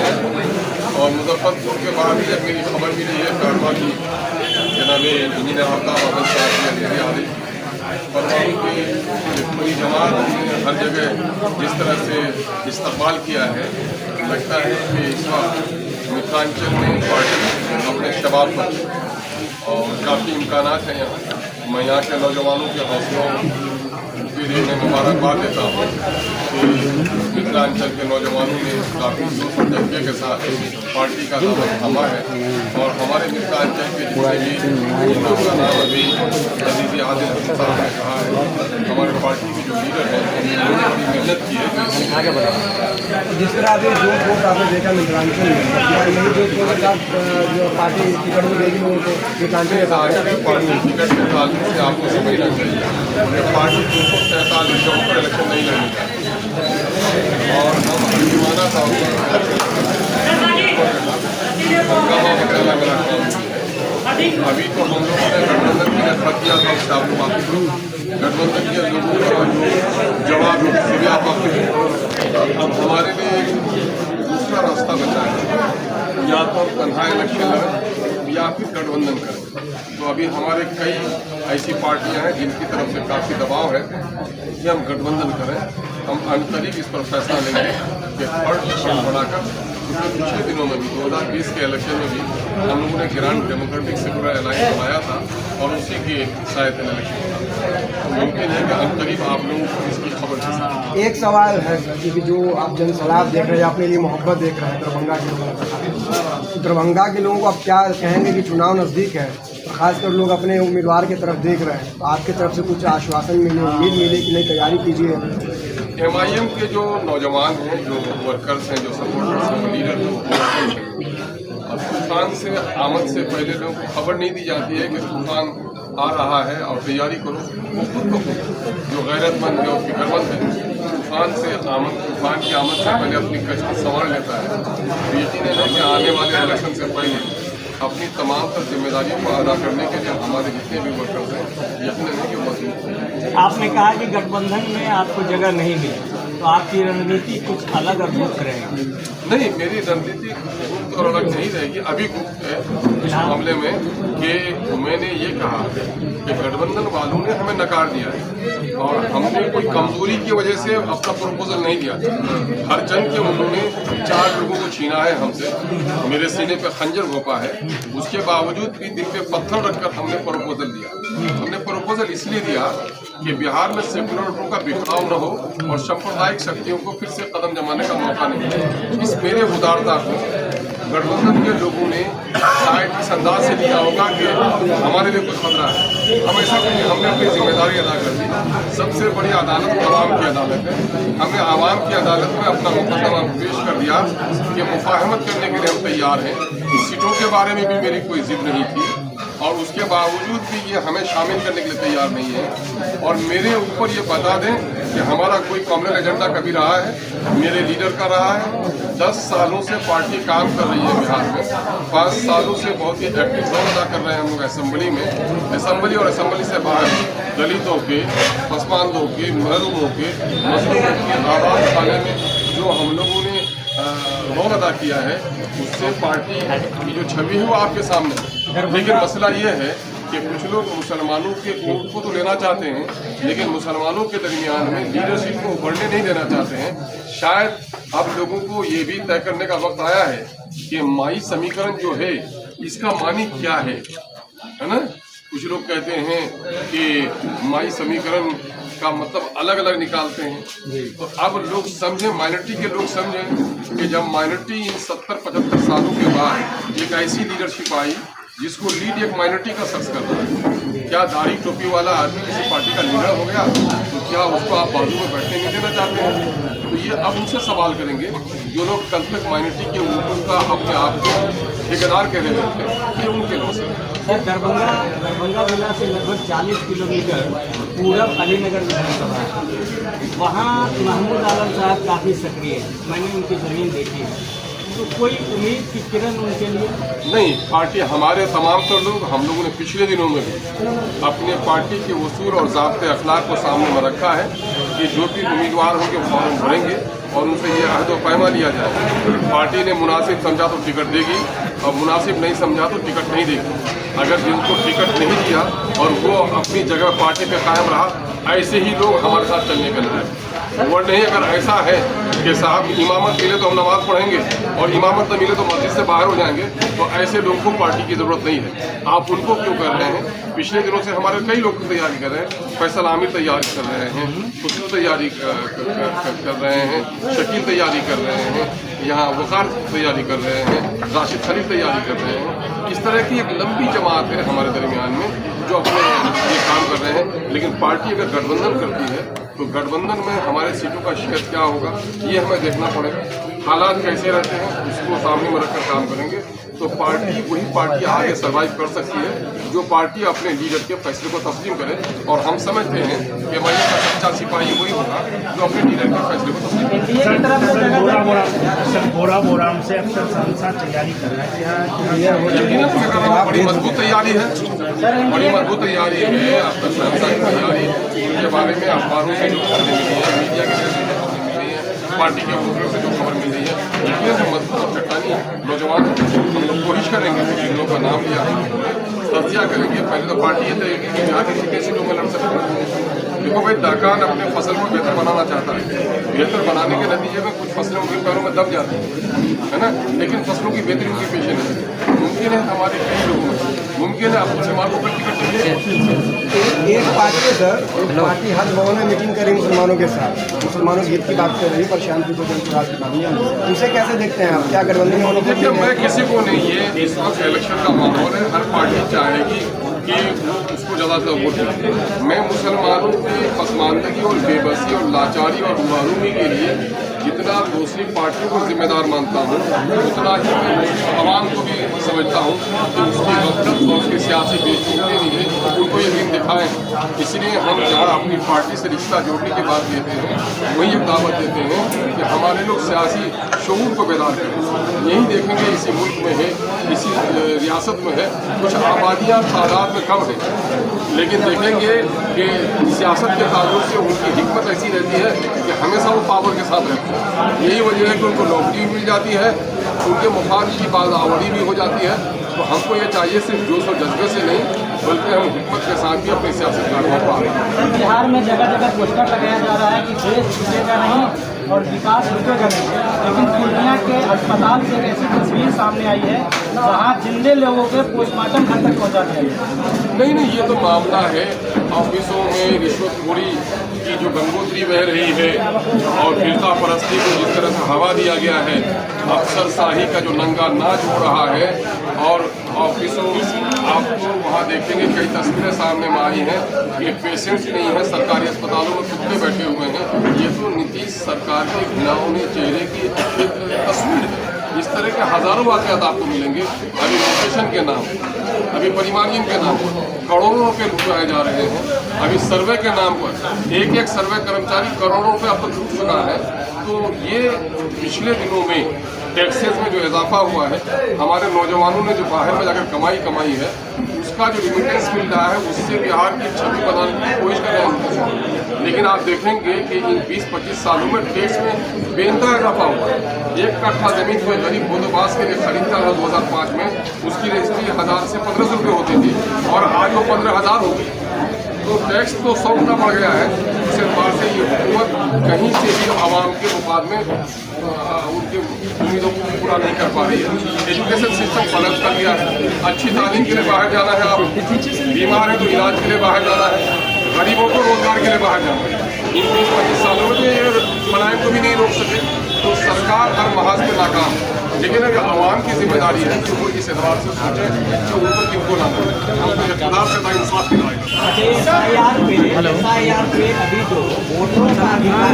और मुजफ्फरपुर के बाद जब मेरी खबर मिली है कारवा की जनाब इंजीनियर आफ्ताब अहमद साहब की अंधेरी आ रही परमाणु की पूरी जमात ने हर जगह जिस तरह से इस्तकबाल किया है, लगता है कि इस वक्त मिथिलांचल में पार्टी अपने शबाब पर और काफ़ी इम्कान हैं यहाँ। मैं यहाँ के नौजवानों के हौसलों के लिए मैं मुबारकबाद देता हूँ कि मिथिलांचल के नौजवानों ने काफ़ी जोश और जज्बे के साथ पार्टी का दामन थामा है और हमारे मिथिलांचल के जितने भी लोगों का नाम अभी अजीज़ आदिल हसन साहब ने कहा है, हमारे पार्टी के जो लीडर हैं उन्होंने बड़ी मेहनत की है। आगे बढ़ा जिस तरह अभी जो वोट आपने देखा मिथिलांचल में नहीं जो जो पार्टी टिकट में देगी लोगों को मिथिलांचल पार्टी टिकट के ताल्लुक से आपको समझना चाहिए पार्टी 243 जगहों पर इलेक्शन नहीं लड़नी चाहिए और हम जुर्माना का बदलना मेरा काम है। अभी तो हम लोगों ने गठबंधन की रखा किया था, उससे आपको वाकिफ हूँ। गठबंधन के लोगों का जो जवाब से भी आप वाकिफ हैं। अब हमारे लिए दूसरा रास्ता बचा है, या तो कन्हा इलेक्शन लड़ें या फिर गठबंधन करें। तो अभी हमारे कई ऐसी पार्टियां हैं जिनकी तरफ से काफ़ी दबाव है कि हम गठबंधन करें। हम आंतरिक इस पर फैसला लेंगे कि फंड बढ़ाकर पिछले दिनों में भी 2020 के इलेक्शन में भी हम लोगों ने ग्रांड डेमोक्रेटिक सेक्युलर अलायंस बनाया था और उसी के शायद इलेक्शन था। मुमकिन है कि हम करीब आप लोगों को इसकी खबर दे सकें। एक सवाल है कि जो आप जनसलाब देख रहे हैं, अपने लिए मोहब्बत देख रहे हैं दरभंगा के लोगों, दरभंगा के लोगों को आप क्या कहेंगे कि चुनाव नज़दीक है, खासकर लोग अपने उम्मीदवार की तरफ देख रहे हैं, तो आपकी तरफ से कुछ आश्वासन मिले, उम्मीद मिले कि नहीं तैयारी कीजिए? MIM के जो नौजवान हैं, जो वर्कर्स हैं, जो सपोर्टर्स हैं, लीडर हैं, अब तूफान से आमद से पहले लोगों को खबर नहीं दी जाती है कि तूफान आ रहा है और तैयारी करो। वो खुद को जो गैरतमंद है और फिक्रमंद है, तूफान की आमद से पहले अपनी कश्ती संभाल लेता है। तो यकीन है कि आने वाले इलेक्शन से पहले अपनी तमाम तर जिम्मेदारियों को अदा करने के लिए हमारे जितने भी वर्कर्स हैं यकीन है कि मजबूत। आपने कहा कि गठबंधन में आपको जगह नहीं मिली, तो आपकी रणनीति कुछ अलग और गुप्त रहेगी? नहीं, मेरी रणनीति गुप्त और अलग नहीं रहेगी। अभी गुप्त है इस मामले में कि मैंने ये कहा कि गठबंधन वालों ने हमें नकार दिया है और हमने कोई कमजोरी की वजह से अपना प्रपोजल नहीं दिया। हर जन के उन्होंने 4 लोगों को छीना है हमसे, मेरे सीने पे खंजर घोंपा है, उसके बावजूद भी दिल पे पत्थर रखकर हमने प्रपोजल दिया। हमने प्रपोजल इसलिए दिया कि बिहार में सेकुलर का बिखराव न हो और सांप्रदायिक शक्तियों को फिर से कदम जमाने का मौका नहीं मिले। इस मेरे उदारता को गठबंधन के लोगों ने शायद इस अंदाज से लिया होगा कि हमारे लिए कुछ खतरा है। हम ऐसा नहीं, हमने अपनी जिम्मेदारी अदा कर दी। सबसे बड़ी अदालत आवाम की अदालत है, हमने आवाम की अदालत में अपना मुकदमा पेश कर दिया कि मुफाहमत करने के लिए हम तैयार हैं। सीटों के बारे में भी मेरी कोई जिद नहीं थी और उसके बावजूद भी ये हमें शामिल करने के लिए तैयार नहीं है। और मेरे ऊपर ये बता दें कि हमारा कोई कॉमन एजेंडा कभी रहा है, मेरे लीडर का रहा है। 10 सालों से पार्टी काम कर रही है बिहार में, 5 सालों से बहुत ही एक्टिव रोल अदा कर रहे हैं हम लोग असेंबली में। असेंबली और असेंबली से बाहर दलितों के, पसमानदों के, महरूमों के, मजलूमों की आवाज़ उठाने में जो हम लोगों ने रोल अदा किया है, उससे पार्टी की जो छवि है वो आपके सामने है। लेकिन मसला ये है कि कुछ लोग मुसलमानों के वोट को तो लेना चाहते हैं, लेकिन मुसलमानों के दरमियान में लीडरशिप को उभरने नहीं देना चाहते हैं। शायद अब लोगों को ये भी तय करने का वक्त आया है कि माई समीकरण जो है इसका मानी क्या है ना। कुछ लोग कहते हैं कि माई समीकरण का मतलब अलग अलग निकालते हैं। तो अब लोग समझें, माइनॉरिटी के लोग समझें कि जब माइनॉरिटी इन 70-75 सालों के बाद एक ऐसी लीडरशिप आई जिसको लीड एक माइनॉरिटी का शख्स कर रहा है, क्या दाढ़ी टोपी वाला आदमी किसी पार्टी का लीडर हो गया तो क्या उसको आप बाजू में बैठने नहीं देना चाहते हैं? तो ये अब उनसे सवाल करेंगे जो लोग कल तक माइनॉरिटी के ऊपर का अपने आप को ठेकेदार कह रहे थे, ये उनके मसले। दरभंगा जिला से लगभग 40 किलोमीटर पूरब अलीनगर विधानसभा है, वहाँ महमूद आलम साहब काफ़ी सक्रिय है, मैंने उनकी ज़मीन देखी है। तो कोई उम्मीद की किरण उनके लिए नहीं। पार्टी हमारे तमाम तो लोग, हम लोगों ने पिछले दिनों में भी अपने पार्टी के उसूल और ज़ाब्ते अखलाक को सामने में रखा है कि जो भी उम्मीदवार होंगे फॉर्म भरेंगे और उनसे ये अहद व पैमा लिया जाए। पार्टी ने मुनासिब समझा तो टिकट देगी और मुनासिब नहीं समझा तो टिकट नहीं देगी। अगर जिनको टिकट नहीं दिया और वो अपनी जगह पार्टी पे कायम रहा, ऐसे ही लोग हमारे साथ चलने के लायक। वो नहीं, अगर ऐसा है कि साहब इमामत मिले तो हम नमाज पढ़ेंगे और इमामत न मिले तो मस्जिद से बाहर हो जाएंगे, तो ऐसे लोगों को पार्टी की ज़रूरत नहीं है। आप उनको क्यों कर रहे हैं? पिछले दिनों से हमारे कई लोग तैयारी कर रहे हैं। फैसल आमिर तैयारी कर रहे हैं, खुशबू तैयारी कर रहे हैं, शकील तैयारी कर रहे हैं, यहाँ वकार तैयारी कर रहे हैं, राशिद खलील तैयारी कर रहे हैं। इस तरह की एक लंबी जमात है हमारे दरमियान में जो अपने ये काम कर रहे हैं। लेकिन पार्टी अगर गठबंधन करती है तो गठबंधन में हमारे सीटों का शेयर क्या होगा, ये हमें देखना पड़ेगा। हालात कैसे रहते हैं उसको सामने में रखकर काम करेंगे तो पार्टी वही पार्टी आगे सर्वाइव कर सकती है जो पार्टी अपने लीडर के फैसले को तस्लीम करे। और हम समझते हैं कि मई का सच्चा सिपाही वही होगा जो अपने लीडर के फैसले को तस्लीम करे। बोराम से अक्सर सांसद तैयारी कर रहे हैं, बड़ी मजबूत तैयारी है, बड़ी मजबूत तैयारी है। आपका सांसद की तैयारी के बारे में अखबारों से जो खबरें मिली है, मीडिया के जरिए जो खबरें मिल रही है, पार्टी के मुखियों से जो खबर मिल रही है, ये जो मजबूत चट्टानी नौजवान हम लोग कोशिश करेंगे कि जिन लोगों का नाम लिया है तजिया करेंगे। पहले तो पार्टी ये देगी कि यहाँ किसी कैसी लोग लड़ सकते हैं। देखो भाई, दरकार अपने फसल को बेहतर बनाना चाहता है, बेहतर बनाने के नतीजे में कुछ फसलें उनके पैरों में दब जाती है ना, लेकिन फसलों की बेहतरी उनके पेशे नहीं है। मुमकिन है हमारे कई लोगों में मुमकिन है आप मुसलमानों को टिकट दीजिए। एक पार्टी है सर, एक पार्टी हज भवन में मीटिंग करी मुसलमानों के साथ, मुसलमानों की हित की बात कर रही है, प्रशांत की जनसुराज की बात, उसे कैसे देखते हैं आप? क्या गठबंधन होने के देखिए, मैं किसी को नहीं, ये इस वक्त इलेक्शन का माहौल है, हर पार्टी चाहेगी कि उसको ज़्यादा से वोट मिले। मैं मुसलमानों की पसमानदगी और बेबसी और लाचारी और महरूमी के लिए जितना दूसरी पार्टियों को जिम्मेदार मानता हूँ, उतना ही मैं मुस्लिम आवाम को भी समझता हूँ कि उसकी गलत और उसकी सियासी बेचूके नहीं है, उनको ये दिन दिखाएं। इसलिए हम जहाँ अपनी पार्टी से रिश्ता जोड़ने की बात देते हैं, वही एक दावत देते हैं कि हमारे लोग सियासी शऊर को बेदार करें। यही देखेंगे इसी मुल्क में है, इसी रियासत में है, कुछ आबादियाँ तादाद में कम है, लेकिन देखेंगे कि सियासत के ताल्लुक से उनकी हिकमत ऐसी रहती है कि हमेशा वो पावर के साथ रहते हैं। यही वजह है कि उनको नौकरी मिल जाती है, उनके मुफाद की बाज़ावरी भी हो जाती है। तो हमको ये चाहिए सिर्फ जोश और जज्बे से नहीं, बल्कि हम हिकमत के साथ भी अपने सियासत कार्यों को आगे बढ़ाएं। बिहार में जगह जगह पोस्टर लगाया जा रहा है कि देश छूटेगा नहीं और विकास रुकेगा नहीं, लेकिन पूर्णिया के अस्पताल से एक ऐसी तस्वीर सामने आई है जहाँ जिंदे लोगों के पोस्टमार्टम घर तक पहुँचा दिया गया। नहीं, ये तो मामला है ऑफिसों में रिश्वतखोरी की जो गंगोत्री बह रही है और फिरका परस्ती को जिस तरह से हवा दिया गया है, अफसरशाही का जो नंगा नाच हो रहा है, और ऑफिसों आपको वहाँ देखेंगे कई तस्वीरें सामने में आई हैं कि पेशेंट्स नहीं है, सरकारी अस्पतालों में कुत्ते बैठे हुए हैं। ये तो नीतीश सरकार के घिनौने चेहरे की एक तस्वीर है। इस तरह के हजारों वाक़यात आपको मिलेंगे। अभी लोकेशन के नाम, अभी परिमार्जिन के नाम पर करोड़ों रुपये लुटाए जा रहे हैं। अभी सर्वे के नाम पर एक सर्वे कर्मचारी करोड़ों रुपये अब तक लूट चुका है। तो ये पिछले दिनों में टैक्सेस में जो इजाफा हुआ है, हमारे नौजवानों ने जो बाहर में जाकर कमाई है, उसका जो रिमिटेंस मिल रहा है, उससे बिहार की छवि बनाने की कोशिश कर रहे हैं। लेकिन आप देखेंगे कि इन 20-25 सालों में टैक्स में बेनता इजाफा हुआ है। एक कट्ठा जमीन कोई गरीब बोदोबास के लिए खरीदता था 2005 में, उसकी रजिस्ट्री 1000 से 1500 रुपये होती थी और आज वो 15,000 हो गई। तो टैक्स तो 100 गुना बढ़ गया है। उस एतबार से ये हुकूमत कहीं से भी आवाम के मुफाद में उनकी उम्मीदों को पूरा नहीं कर पा रही है। एजुकेशन सिस्टम पलट कर दिया है। अच्छी तालीम के लिए बाहर जाना है, आप बीमार हैं तो इलाज के लिए बाहर जाना है, गरीबों को रोजगार के लिए बाहर जाना है। इन 20-25 सालों में तो ये पलायन को भी नहीं रोक सके। तो सरकार हर महाज पे नाकाम है। लेकिन अगर आवाम की जिम्मेदारी है कि वो इस एतबार से सोचे कि उनको किनको ना करें, हमको इक़्तिदार से नाइंसाफ दिलाएगा। SIR पे अभी जो वोटरों का अधिकार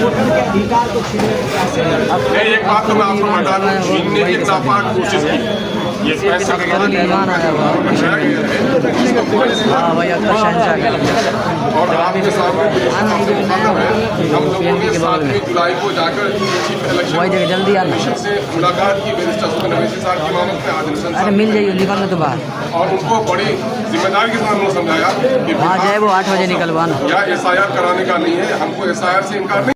वोटर के अधिकार को छीनने का एक बात तो मैं आपको बता दूं, छीनने की नापाक कोशिश की ये फैसला मेहमान आया हुआ बनाया गया है इसका पूरा हाँ भाई अक्सर शहनशाह का और आपके सामने खत्म है हम लोगों ने 7 जुलाई को जाकर चीफ इलेक्शन वही जगह जल्दी आना। कमीशन से मुलाकात की बैरिस्टर सुखन अवैसी साहब की मामले में आदिल हसन अरे मिल जाइए निकलने तो बाहर और उनको बड़ी जिम्मेदारी के साथ हमने समझाया कि वहाँ जाए वो 8 बजे निकलवाना। या SIR कराने का नहीं है, हमको SIR से इनकार नहीं